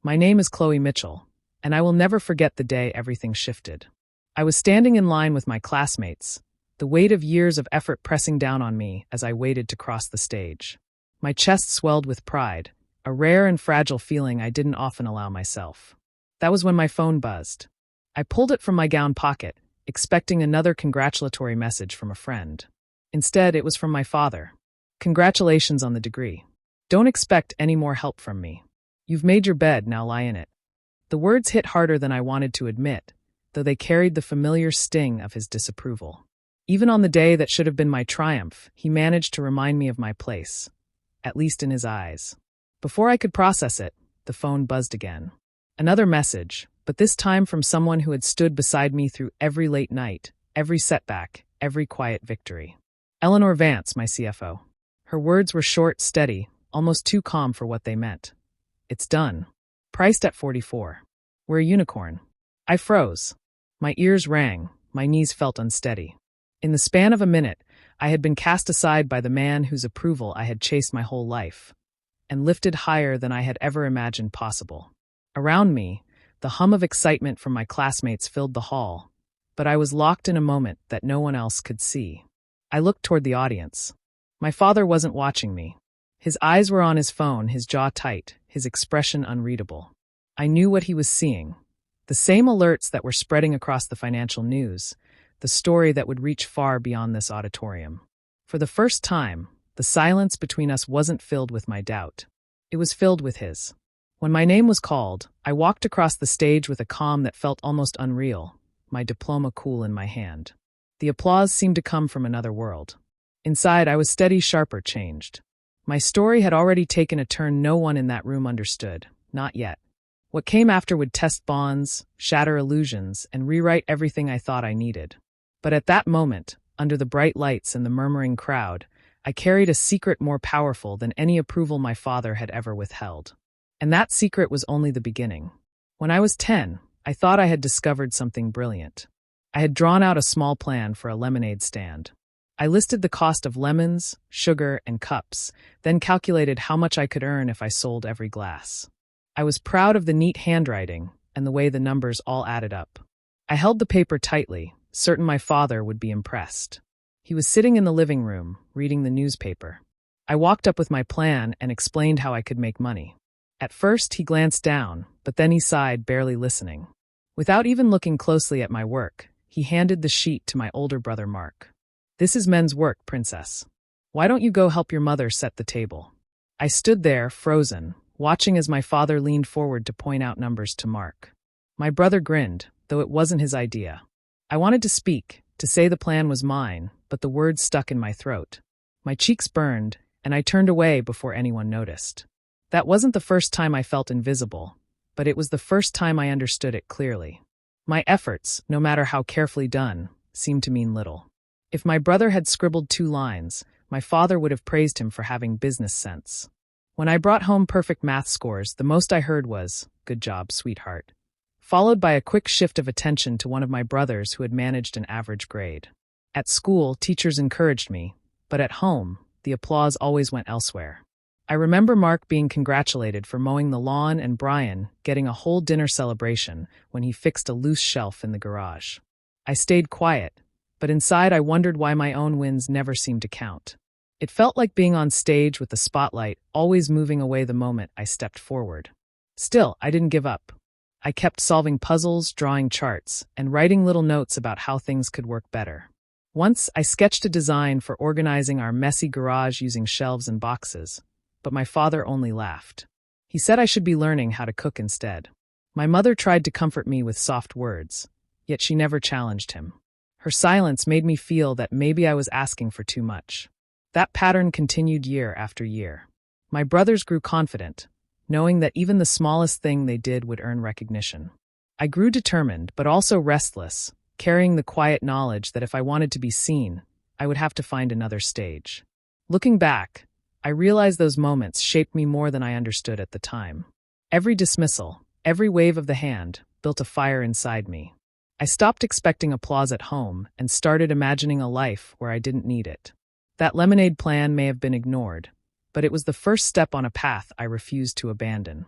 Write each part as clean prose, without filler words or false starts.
My name is Chloe Mitchell, and I will never forget the day everything shifted. I was standing in line with my classmates, the weight of years of effort pressing down on me as I waited to cross the stage. My chest swelled with pride, a rare and fragile feeling I didn't often allow myself. That was when my phone buzzed. I pulled it from my gown pocket, expecting another congratulatory message from a friend. Instead, it was from my father. "Congratulations on the degree. Don't expect any more help from me. You've made your bed, now lie in it." The words hit harder than I wanted to admit, though they carried the familiar sting of his disapproval. Even on the day that should have been my triumph, he managed to remind me of my place, at least in his eyes. Before I could process it, the phone buzzed again. Another message, but this time from someone who had stood beside me through every late night, every setback, every quiet victory. Eleanor Vance, my CFO. Her words were short, steady, almost too calm for what they meant. "It's done. Priced at 44. We're a unicorn." I froze. My ears rang, my knees felt unsteady. In the span of a minute, I had been cast aside by the man whose approval I had chased my whole life, and lifted higher than I had ever imagined possible. Around me, the hum of excitement from my classmates filled the hall, but I was locked in a moment that no one else could see. I looked toward the audience. My father wasn't watching me. His eyes were on his phone, his jaw tight, his expression unreadable. I knew what he was seeing. The same alerts that were spreading across the financial news, the story that would reach far beyond this auditorium. For the first time, the silence between us wasn't filled with my doubt. It was filled with his. When my name was called, I walked across the stage with a calm that felt almost unreal, my diploma cool in my hand. The applause seemed to come from another world. Inside, I was steady, sharper, changed. My story had already taken a turn no one in that room understood, not yet. What came after would test bonds, shatter illusions, and rewrite everything I thought I needed. But at that moment, under the bright lights and the murmuring crowd, I carried a secret more powerful than any approval my father had ever withheld. And that secret was only the beginning. When I was 10, I thought I had discovered something brilliant. I had drawn out a small plan for a lemonade stand. I listed the cost of lemons, sugar, and cups, then calculated how much I could earn if I sold every glass. I was proud of the neat handwriting and the way the numbers all added up. I held the paper tightly, certain my father would be impressed. He was sitting in the living room, reading the newspaper. I walked up with my plan and explained how I could make money. At first, he glanced down, but then he sighed, barely listening. Without even looking closely at my work, he handed the sheet to my older brother Mark. "This is men's work, princess. Why don't you go help your mother set the table?" I stood there, frozen, watching as my father leaned forward to point out numbers to Mark. My brother grinned, though it wasn't his idea. I wanted to speak, to say the plan was mine, but the words stuck in my throat. My cheeks burned, and I turned away before anyone noticed. That wasn't the first time I felt invisible, but it was the first time I understood it clearly. My efforts, no matter how carefully done, seemed to mean little. If my brother had scribbled 2 lines, my father would have praised him for having business sense. When I brought home perfect math scores, the most I heard was, "Good job, sweetheart," followed by a quick shift of attention to one of my brothers who had managed an average grade. At school, teachers encouraged me, but at home, the applause always went elsewhere. I remember Mark being congratulated for mowing the lawn and Brian getting a whole dinner celebration when he fixed a loose shelf in the garage. I stayed quiet, but inside I wondered why my own wins never seemed to count. It felt like being on stage with the spotlight always moving away the moment I stepped forward. Still, I didn't give up. I kept solving puzzles, drawing charts, and writing little notes about how things could work better. Once, I sketched a design for organizing our messy garage using shelves and boxes, but my father only laughed. He said I should be learning how to cook instead. My mother tried to comfort me with soft words, yet she never challenged him. Her silence made me feel that maybe I was asking for too much. That pattern continued year after year. My brothers grew confident, knowing that even the smallest thing they did would earn recognition. I grew determined, but also restless, carrying the quiet knowledge that if I wanted to be seen, I would have to find another stage. Looking back, I realized those moments shaped me more than I understood at the time. Every dismissal, every wave of the hand, built a fire inside me. I stopped expecting applause at home and started imagining a life where I didn't need it. That lemonade plan may have been ignored, but it was the first step on a path I refused to abandon.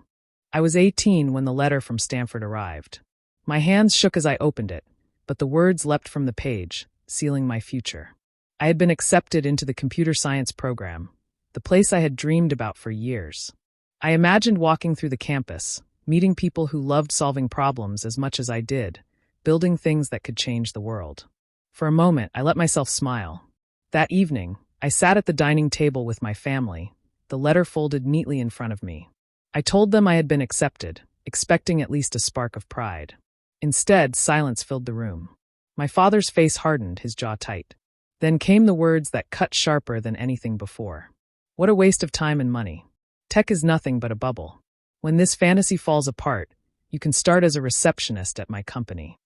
I was 18 when the letter from Stanford arrived. My hands shook as I opened it, but the words leapt from the page, sealing my future. I had been accepted into the computer science program, the place I had dreamed about for years. I imagined walking through the campus, meeting people who loved solving problems as much as I did, building things that could change the world. For a moment, I let myself smile. That evening, I sat at the dining table with my family, the letter folded neatly in front of me. I told them I had been accepted, expecting at least a spark of pride. Instead, silence filled the room. My father's face hardened, his jaw tight. Then came the words that cut sharper than anything before. What a waste of time and money. Tech is nothing but a bubble. When this fantasy falls apart, you can start as a receptionist at my company.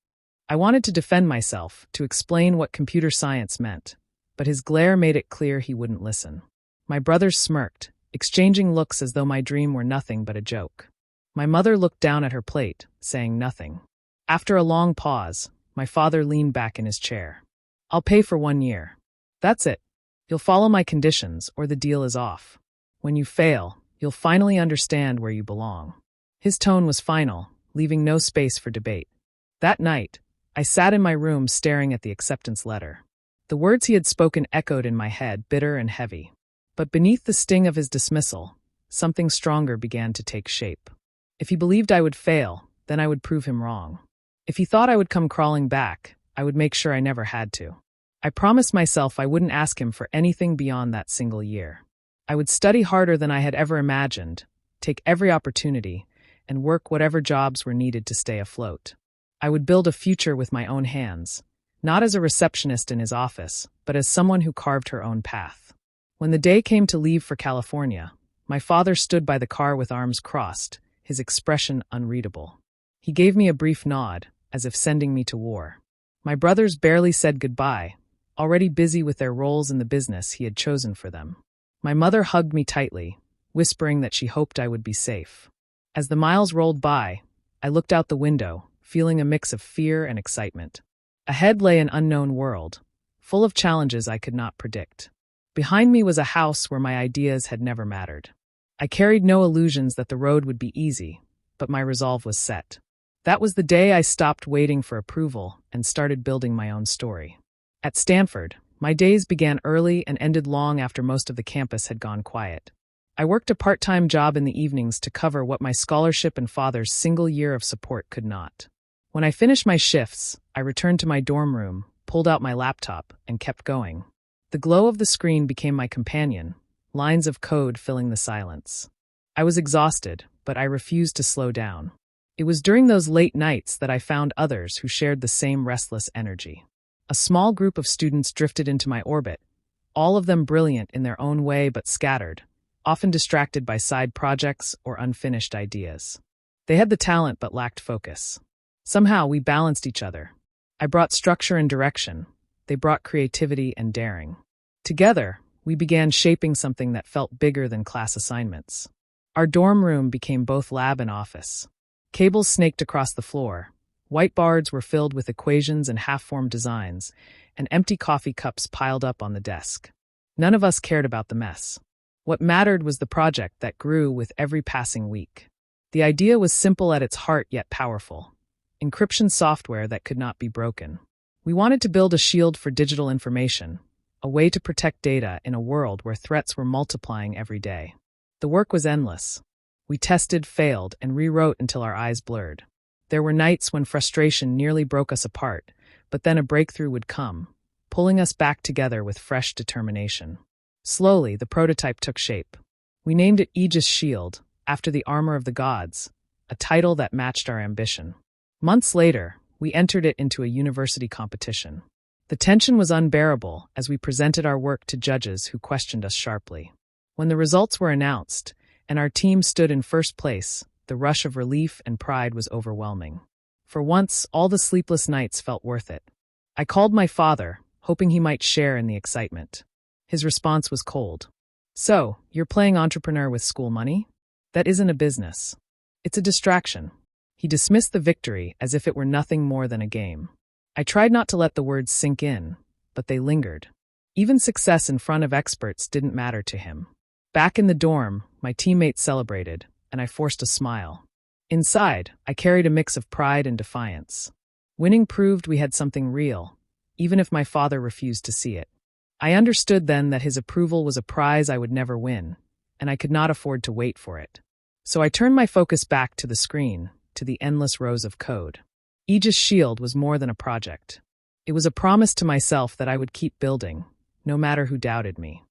I wanted to defend myself, to explain what computer science meant, but his glare made it clear he wouldn't listen. My brothers smirked, exchanging looks as though my dream were nothing but a joke. My mother looked down at her plate, saying nothing. After a long pause, my father leaned back in his chair. I'll pay for 1 year. That's it. You'll follow my conditions, or the deal is off. When you fail, you'll finally understand where you belong. His tone was final, leaving no space for debate. That night, I sat in my room staring at the acceptance letter. The words he had spoken echoed in my head, bitter and heavy. But beneath the sting of his dismissal, something stronger began to take shape. If he believed I would fail, then I would prove him wrong. If he thought I would come crawling back, I would make sure I never had to. I promised myself I wouldn't ask him for anything beyond that single year. I would study harder than I had ever imagined, take every opportunity, and work whatever jobs were needed to stay afloat. I would build a future with my own hands, not as a receptionist in his office, but as someone who carved her own path. When the day came to leave for California, my father stood by the car with arms crossed, his expression unreadable. He gave me a brief nod, as if sending me to war. My brothers barely said goodbye, already busy with their roles in the business he had chosen for them. My mother hugged me tightly, whispering that she hoped I would be safe. As the miles rolled by, I looked out the window, feeling a mix of fear and excitement. Ahead lay an unknown world, full of challenges I could not predict. Behind me was a house where my ideas had never mattered. I carried no illusions that the road would be easy, but my resolve was set. That was the day I stopped waiting for approval and started building my own story. At Stanford, my days began early and ended long after most of the campus had gone quiet. I worked a part-time job in the evenings to cover what my scholarship and father's single year of support could not. When I finished my shifts, I returned to my dorm room, pulled out my laptop, and kept going. The glow of the screen became my companion, lines of code filling the silence. I was exhausted, but I refused to slow down. It was during those late nights that I found others who shared the same restless energy. A small group of students drifted into my orbit, all of them brilliant in their own way but scattered, often distracted by side projects or unfinished ideas. They had the talent but lacked focus. Somehow we balanced each other. I brought structure and direction. They brought creativity and daring. Together, we began shaping something that felt bigger than class assignments. Our dorm room became both lab and office. Cables snaked across the floor. Whiteboards were filled with equations and half-formed designs, and empty coffee cups piled up on the desk. None of us cared about the mess. What mattered was the project that grew with every passing week. The idea was simple at its heart yet powerful. Encryption software that could not be broken. We wanted to build a shield for digital information, a way to protect data in a world where threats were multiplying every day. The work was endless. We tested, failed, and rewrote until our eyes blurred. There were nights when frustration nearly broke us apart, but then a breakthrough would come, pulling us back together with fresh determination. Slowly, the prototype took shape. We named it Aegis Shield, after the armor of the gods, a title that matched our ambition. Months later, we entered it into a university competition. The tension was unbearable as we presented our work to judges who questioned us sharply. When the results were announced, and our team stood in first place, the rush of relief and pride was overwhelming. For once, all the sleepless nights felt worth it. I called my father, hoping he might share in the excitement. His response was cold. So, you're playing entrepreneur with school money? That isn't a business. It's a distraction. He dismissed the victory as if it were nothing more than a game. I tried not to let the words sink in, but they lingered. Even success in front of experts didn't matter to him. Back in the dorm, my teammates celebrated, and I forced a smile. Inside, I carried a mix of pride and defiance. Winning proved we had something real, even if my father refused to see it. I understood then that his approval was a prize I would never win, and I could not afford to wait for it. So I turned my focus back to the screen, to the endless rows of code. Aegis Shield was more than a project. It was a promise to myself that I would keep building, no matter who doubted me.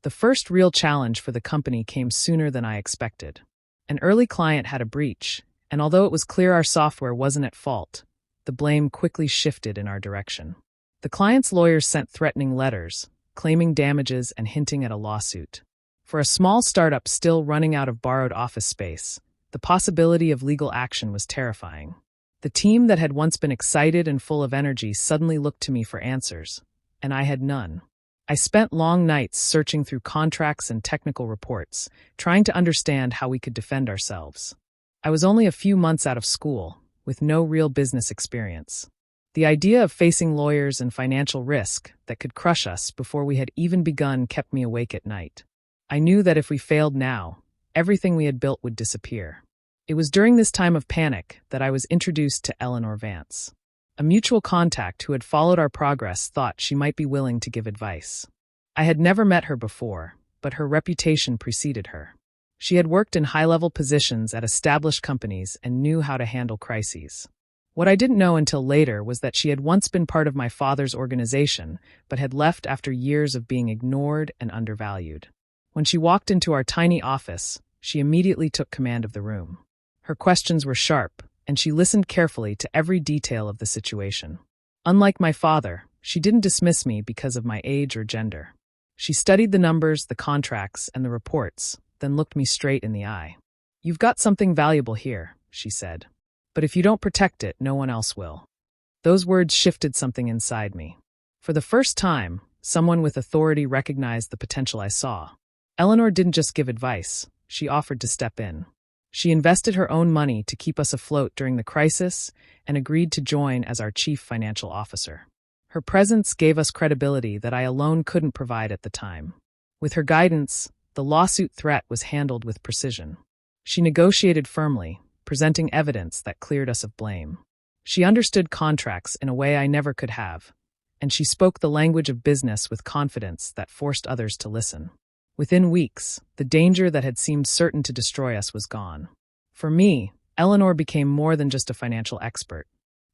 The first real challenge for the company came sooner than I expected. An early client had a breach, and although it was clear our software wasn't at fault, the blame quickly shifted in our direction. The client's lawyers sent threatening letters, claiming damages and hinting at a lawsuit. For a small startup still running out of borrowed office space, the possibility of legal action was terrifying. The team that had once been excited and full of energy suddenly looked to me for answers, and I had none. I spent long nights searching through contracts and technical reports, trying to understand how we could defend ourselves. I was only a few months out of school, with no real business experience. The idea of facing lawyers and financial risk that could crush us before we had even begun kept me awake at night. I knew that if we failed now, everything we had built would disappear. It was during this time of panic that I was introduced to Eleanor Vance. A mutual contact who had followed our progress thought she might be willing to give advice. I had never met her before, but her reputation preceded her. She had worked in high-level positions at established companies and knew how to handle crises. What I didn't know until later was that she had once been part of my father's organization, but had left after years of being ignored and undervalued. When she walked into our tiny office, she immediately took command of the room. Her questions were sharp, and she listened carefully to every detail of the situation. Unlike my father, she didn't dismiss me because of my age or gender. She studied the numbers, the contracts, and the reports, then looked me straight in the eye. "You've got something valuable here," she said. "But if you don't protect it, no one else will." Those words shifted something inside me. For the first time, someone with authority recognized the potential I saw. Eleanor didn't just give advice, she offered to step in. She invested her own money to keep us afloat during the crisis and agreed to join as our chief financial officer. Her presence gave us credibility that I alone couldn't provide at the time. With her guidance, the lawsuit threat was handled with precision. She negotiated firmly, presenting evidence that cleared us of blame. She understood contracts in a way I never could have, and she spoke the language of business with confidence that forced others to listen. Within weeks, the danger that had seemed certain to destroy us was gone. For me, Eleanor became more than just a financial expert.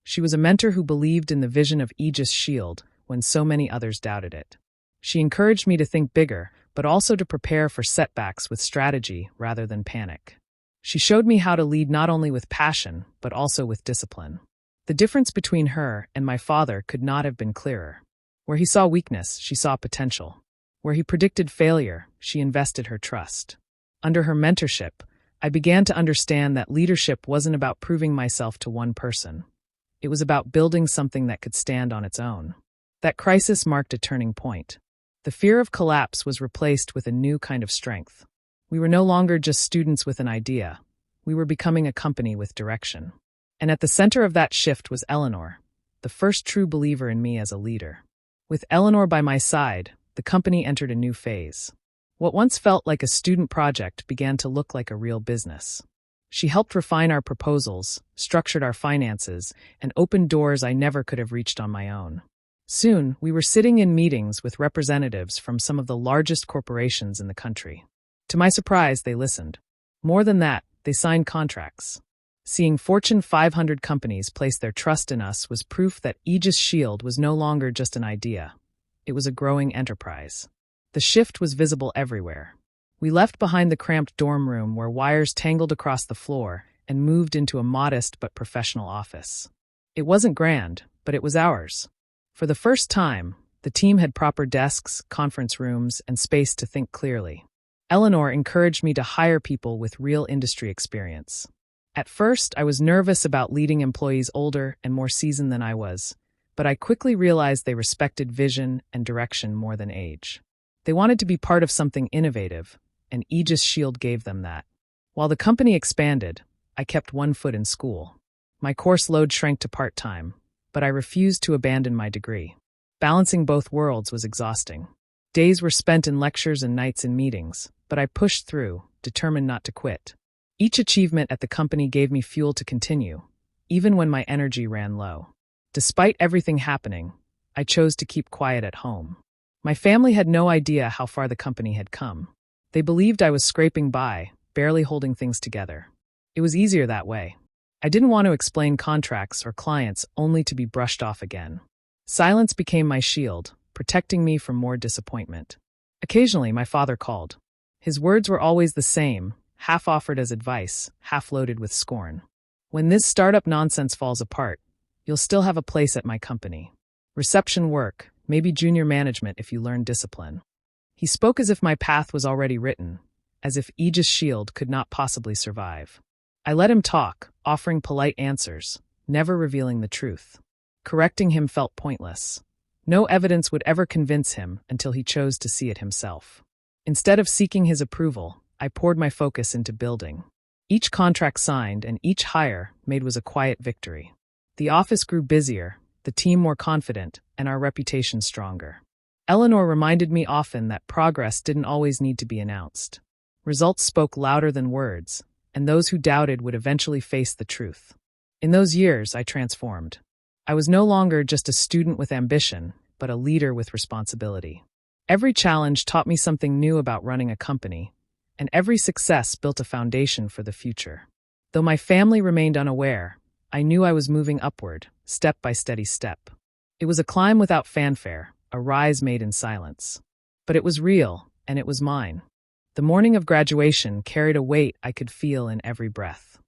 She was a mentor who believed in the vision of Aegis Shield when so many others doubted it. She encouraged me to think bigger, but also to prepare for setbacks with strategy rather than panic. She showed me how to lead not only with passion, but also with discipline. The difference between her and my father could not have been clearer. Where he saw weakness, she saw potential. Where he predicted failure, she invested her trust. Under her mentorship, I began to understand that leadership wasn't about proving myself to one person. It was about building something that could stand on its own. That crisis marked a turning point. The fear of collapse was replaced with a new kind of strength. We were no longer just students with an idea. We were becoming a company with direction. And at the center of that shift was Eleanor, the first true believer in me as a leader. With Eleanor by my side, the company entered a new phase. What once felt like a student project began to look like a real business. She helped refine our proposals, structured our finances, and opened doors I never could have reached on my own. Soon, we were sitting in meetings with representatives from some of the largest corporations in the country. To my surprise, they listened. More than that, they signed contracts. Seeing Fortune 500 companies place their trust in us was proof that Aegis Shield was no longer just an idea. It was a growing enterprise. The shift was visible everywhere. We left behind the cramped dorm room where wires tangled across the floor and moved into a modest but professional office. It wasn't grand, but it was ours. For the first time, the team had proper desks, conference rooms, and space to think clearly. Eleanor encouraged me to hire people with real industry experience. At first, I was nervous about leading employees older and more seasoned than I was, but I quickly realized they respected vision and direction more than age. They wanted to be part of something innovative, and Aegis Shield gave them that. While the company expanded, I kept one foot in school. My course load shrank to part-time, but I refused to abandon my degree. Balancing both worlds was exhausting. Days were spent in lectures and nights in meetings, but I pushed through, determined not to quit. Each achievement at the company gave me fuel to continue, even when my energy ran low. Despite everything happening, I chose to keep quiet at home. My family had no idea how far the company had come. They believed I was scraping by, barely holding things together. It was easier that way. I didn't want to explain contracts or clients only to be brushed off again. Silence became my shield, protecting me from more disappointment. Occasionally, my father called. His words were always the same, half offered as advice, half loaded with scorn. When this startup nonsense falls apart, you'll still have a place at my company. Reception work, maybe junior management if you learn discipline. He spoke as if my path was already written, as if Aegis Shield could not possibly survive. I let him talk, offering polite answers, never revealing the truth. Correcting him felt pointless. No evidence would ever convince him until he chose to see it himself. Instead of seeking his approval, I poured my focus into building. Each contract signed and each hire made was a quiet victory. The office grew busier, the team more confident, and our reputation stronger. Eleanor reminded me often that progress didn't always need to be announced. Results spoke louder than words, and those who doubted would eventually face the truth. In those years, I transformed. I was no longer just a student with ambition, but a leader with responsibility. Every challenge taught me something new about running a company, and every success built a foundation for the future. Though my family remained unaware, I knew I was moving upward, step by steady step. It was a climb without fanfare, a rise made in silence. But it was real, and it was mine. The morning of graduation carried a weight I could feel in every breath.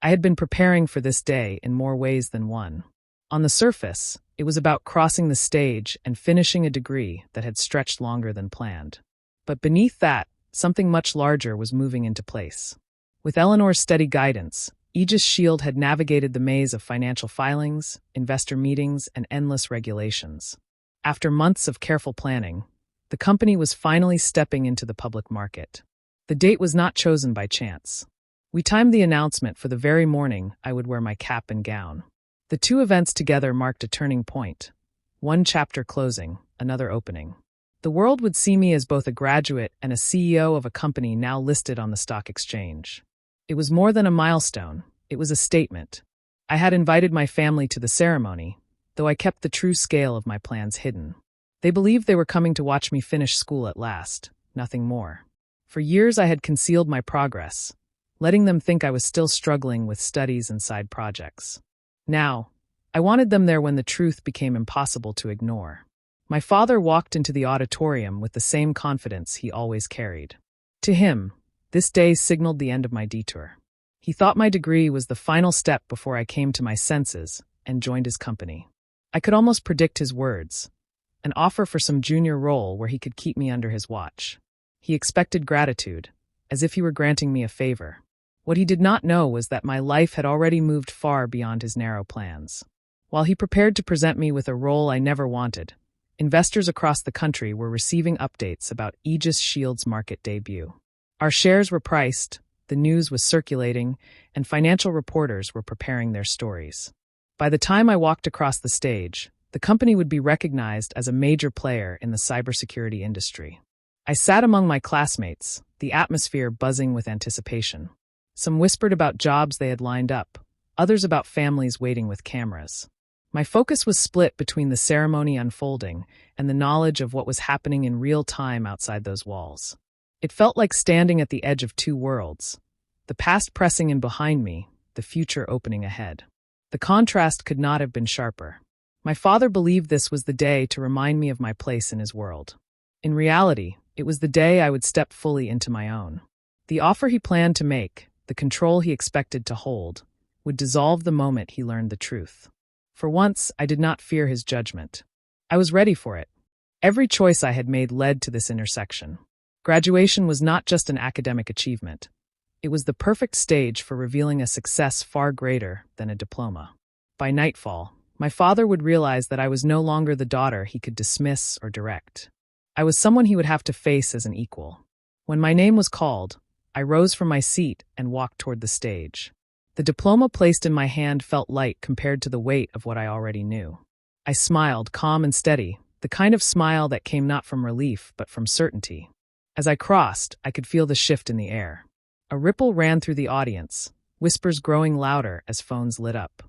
I had been preparing for this day in more ways than one. On the surface, it was about crossing the stage and finishing a degree that had stretched longer than planned. But beneath that, something much larger was moving into place. With Eleanor's steady guidance, Aegis Shield had navigated the maze of financial filings, investor meetings, and endless regulations. After months of careful planning, the company was finally stepping into the public market. The date was not chosen by chance. We timed the announcement for the very morning I would wear my cap and gown. The two events together marked a turning point. One chapter closing, another opening. The world would see me as both a graduate and a CEO of a company now listed on the stock exchange. It was more than a milestone, it was a statement. I had invited my family to the ceremony, though I kept the true scale of my plans hidden. They believed they were coming to watch me finish school at last, nothing more. For years I had concealed my progress, letting them think I was still struggling with studies and side projects. Now, I wanted them there when the truth became impossible to ignore. My father walked into the auditorium with the same confidence he always carried. To him, this day signaled the end of my detour. He thought my degree was the final step before I came to my senses and joined his company. I could almost predict his words, an offer for some junior role where he could keep me under his watch. He expected gratitude, as if he were granting me a favor. What he did not know was that my life had already moved far beyond his narrow plans. While he prepared to present me with a role I never wanted, investors across the country were receiving updates about Aegis Shield's market debut. Our shares were priced, the news was circulating, and financial reporters were preparing their stories. By the time I walked across the stage, the company would be recognized as a major player in the cybersecurity industry. I sat among my classmates, the atmosphere buzzing with anticipation. Some whispered about jobs they had lined up, others about families waiting with cameras. My focus was split between the ceremony unfolding and the knowledge of what was happening in real time outside those walls. It felt like standing at the edge of two worlds, the past pressing in behind me, the future opening ahead. The contrast could not have been sharper. My father believed this was the day to remind me of my place in his world. In reality, it was the day I would step fully into my own. The offer he planned to make, the control he expected to hold, would dissolve the moment he learned the truth. For once, I did not fear his judgment. I was ready for it. Every choice I had made led to this intersection. Graduation was not just an academic achievement. It was the perfect stage for revealing a success far greater than a diploma. By nightfall, my father would realize that I was no longer the daughter he could dismiss or direct. I was someone he would have to face as an equal. When my name was called, I rose from my seat and walked toward the stage. The diploma placed in my hand felt light compared to the weight of what I already knew. I smiled, calm and steady, the kind of smile that came not from relief but from certainty. As I crossed, I could feel the shift in the air. A ripple ran through the audience, whispers growing louder as phones lit up.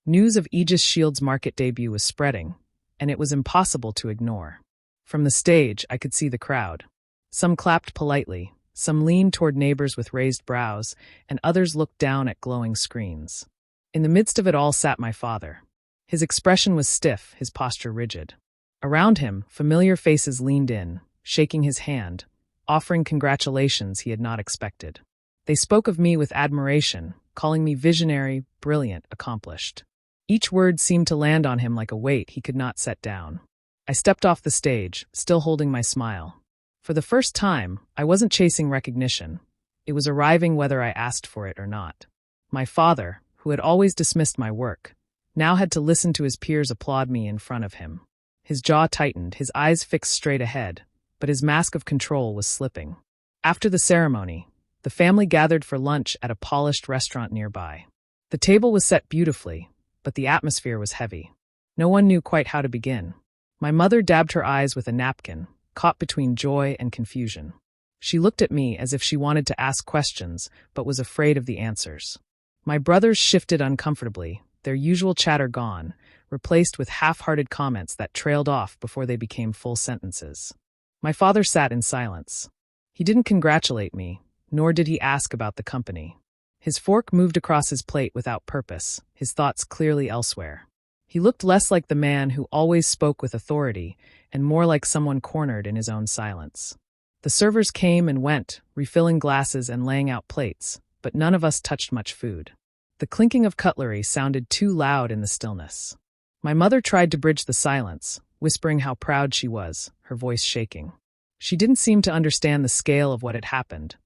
News of Aegis Shield's market debut was spreading, and it was impossible to ignore. From the stage, I could see the crowd. Some clapped politely, some leaned toward neighbors with raised brows, and others looked down at glowing screens. In the midst of it all sat my father. His expression was stiff, his posture rigid. Around him, familiar faces leaned in, shaking his hand, offering congratulations he had not expected. They spoke of me with admiration, calling me visionary, brilliant, accomplished. Each word seemed to land on him like a weight he could not set down. I stepped off the stage, still holding my smile. For the first time, I wasn't chasing recognition. It was arriving whether I asked for it or not. My father, who had always dismissed my work, now had to listen to his peers applaud me in front of him. His jaw tightened, his eyes fixed straight ahead, but his mask of control was slipping. After the ceremony, the family gathered for lunch at a polished restaurant nearby. The table was set beautifully, but the atmosphere was heavy. No one knew quite how to begin. My mother dabbed her eyes with a napkin, caught between joy and confusion. She looked at me as if she wanted to ask questions, but was afraid of the answers. My brothers shifted uncomfortably, their usual chatter gone, replaced with half-hearted comments that trailed off before they became full sentences. My father sat in silence. He didn't congratulate me, nor did he ask about the company. His fork moved across his plate without purpose, his thoughts clearly elsewhere. He looked less like the man who always spoke with authority and more like someone cornered in his own silence. The servers came and went, refilling glasses and laying out plates, but none of us touched much food. The clinking of cutlery sounded too loud in the stillness. My mother tried to bridge the silence, whispering how proud she was, her voice shaking. She didn't seem to understand the scale of what had happened,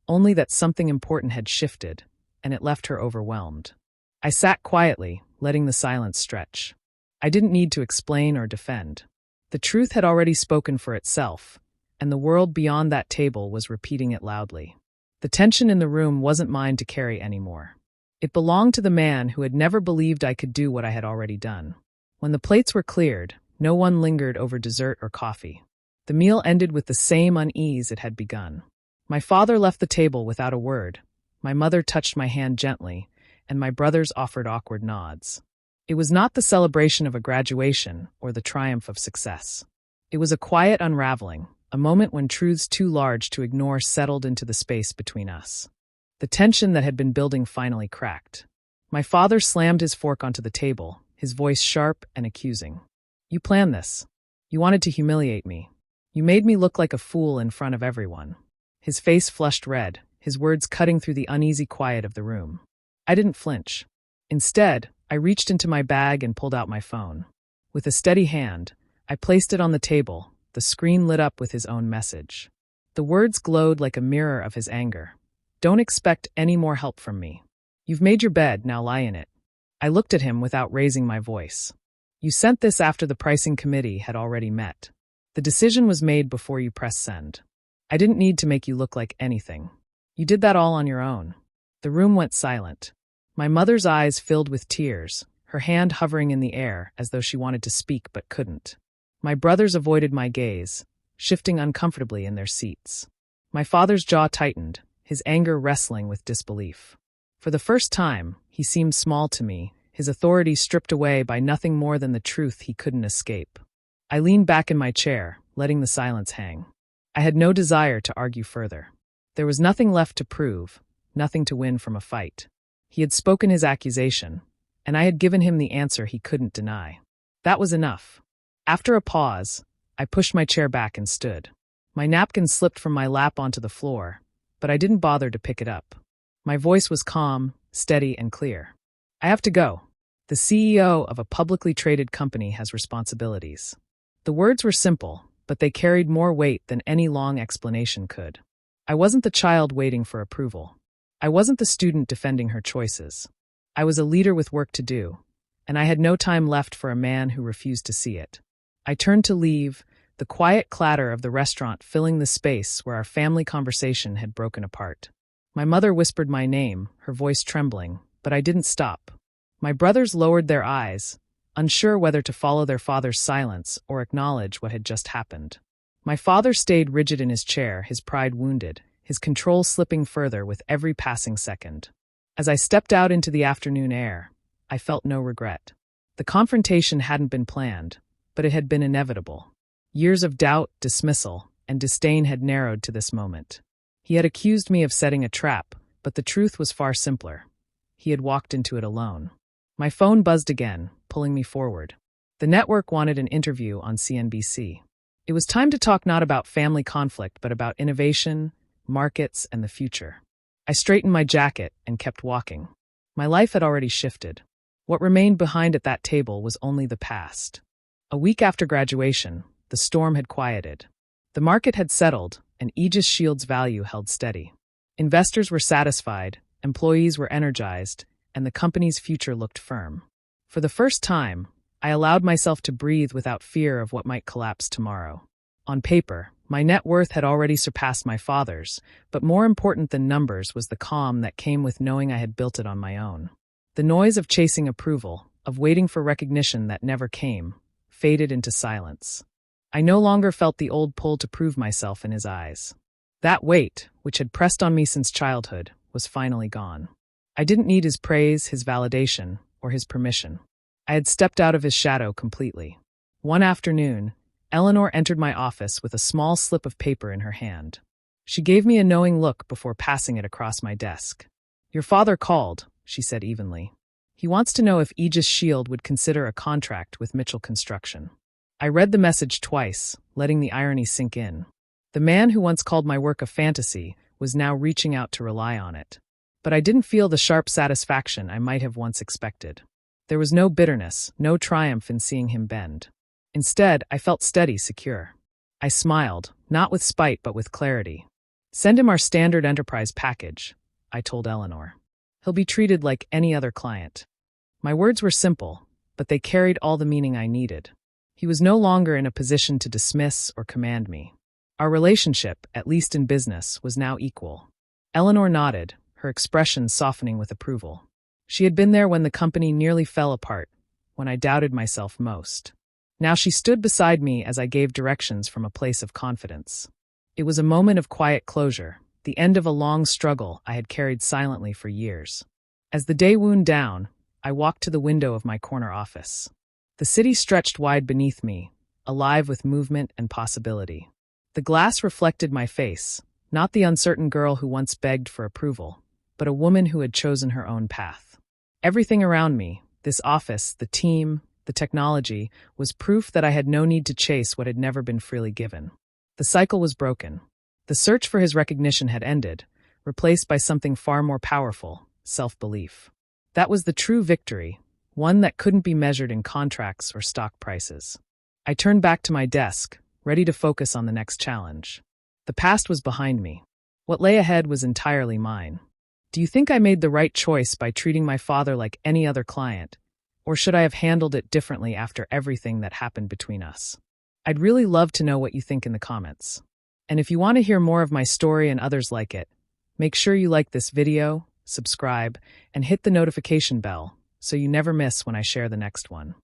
only that something important had shifted, and it left her overwhelmed. I sat quietly, letting the silence stretch. I didn't need to explain or defend. The truth had already spoken for itself, and the world beyond that table was repeating it loudly. The tension in the room wasn't mine to carry anymore. It belonged to the man who had never believed I could do what I had already done. When the plates were cleared, no one lingered over dessert or coffee. The meal ended with the same unease it had begun. My father left the table without a word. My mother touched my hand gently, and my brothers offered awkward nods. It was not the celebration of a graduation or the triumph of success. It was a quiet unraveling, a moment when truths too large to ignore settled into the space between us. The tension that had been building finally cracked. My father slammed his fork onto the table, his voice sharp and accusing. "You planned this. You wanted to humiliate me. You made me look like a fool in front of everyone." His face flushed red, his words cutting through the uneasy quiet of the room. I didn't flinch. Instead, I reached into my bag and pulled out my phone. With a steady hand, I placed it on the table, the screen lit up with his own message. The words glowed like a mirror of his anger. "Don't expect any more help from me. You've made your bed, now lie in it." I looked at him without raising my voice. "You sent this after the pricing committee had already met. The decision was made before you pressed send. I didn't need to make you look like anything. You did that all on your own." The room went silent. My mother's eyes filled with tears, her hand hovering in the air as though she wanted to speak but couldn't. My brothers avoided my gaze, shifting uncomfortably in their seats. My father's jaw tightened, his anger wrestling with disbelief. For the first time, he seemed small to me, his authority stripped away by nothing more than the truth he couldn't escape. I leaned back in my chair, letting the silence hang. I had no desire to argue further. There was nothing left to prove, nothing to win from a fight. He had spoken his accusation, and I had given him the answer he couldn't deny. That was enough. After a pause, I pushed my chair back and stood. My napkin slipped from my lap onto the floor, but I didn't bother to pick it up. My voice was calm, steady, and clear. "I have to go. The CEO of a publicly traded company has responsibilities." The words were simple, but they carried more weight than any long explanation could. I wasn't the child waiting for approval. I wasn't the student defending her choices. I was a leader with work to do, and I had no time left for a man who refused to see it. I turned to leave, the quiet clatter of the restaurant filling the space where our family conversation had broken apart. My mother whispered my name, her voice trembling, but I didn't stop. My brothers lowered their eyes, unsure whether to follow their father's silence or acknowledge what had just happened. My father stayed rigid in his chair, his pride wounded, his control slipping further with every passing second. As I stepped out into the afternoon air, I felt no regret. The confrontation hadn't been planned, but it had been inevitable. Years of doubt, dismissal, and disdain had narrowed to this moment. He had accused me of setting a trap, but the truth was far simpler. He had walked into it alone. My phone buzzed again, pulling me forward. The network wanted an interview on CNBC. It was time to talk not about family conflict, but about innovation, markets, and the future. I straightened my jacket and kept walking. My life had already shifted. What remained behind at that table was only the past. A week after graduation, the storm had quieted. The market had settled, and Aegis Shield's value held steady. Investors were satisfied, employees were energized, and the company's future looked firm. For the first time, I allowed myself to breathe without fear of what might collapse tomorrow. On paper, my net worth had already surpassed my father's, but more important than numbers was the calm that came with knowing I had built it on my own. The noise of chasing approval, of waiting for recognition that never came, faded into silence. I no longer felt the old pull to prove myself in his eyes. That weight, which had pressed on me since childhood, was finally gone. I didn't need his praise, his validation, or his permission. I had stepped out of his shadow completely. One afternoon, Eleanor entered my office with a small slip of paper in her hand. She gave me a knowing look before passing it across my desk. "Your father called," she said evenly. "He wants to know if Aegis Shield would consider a contract with Mitchell Construction." I read the message twice, letting the irony sink in. The man who once called my work a fantasy was now reaching out to rely on it. But I didn't feel the sharp satisfaction I might have once expected. There was no bitterness, no triumph in seeing him bend. Instead, I felt steady, secure. I smiled, not with spite but with clarity. "Send him our standard enterprise package," I told Eleanor. "He'll be treated like any other client." My words were simple, but they carried all the meaning I needed. He was no longer in a position to dismiss or command me. Our relationship, at least in business, was now equal. Eleanor nodded, her expression softening with approval. She had been there when the company nearly fell apart, when I doubted myself most. Now she stood beside me as I gave directions from a place of confidence. It was a moment of quiet closure, the end of a long struggle I had carried silently for years. As the day wound down, I walked to the window of my corner office. The city stretched wide beneath me, alive with movement and possibility. The glass reflected my face, not the uncertain girl who once begged for approval, but a woman who had chosen her own path. Everything around me, this office, the team, the technology, was proof that I had no need to chase what had never been freely given. The cycle was broken. The search for his recognition had ended, replaced by something far more powerful, self-belief. That was the true victory, one that couldn't be measured in contracts or stock prices. I turned back to my desk, ready to focus on the next challenge. The past was behind me. What lay ahead was entirely mine. Do you think I made the right choice by treating my father like any other client, or should I have handled it differently after everything that happened between us? I'd really love to know what you think in the comments. And if you want to hear more of my story and others like it, make sure you like this video, subscribe, and hit the notification bell so you never miss when I share the next one.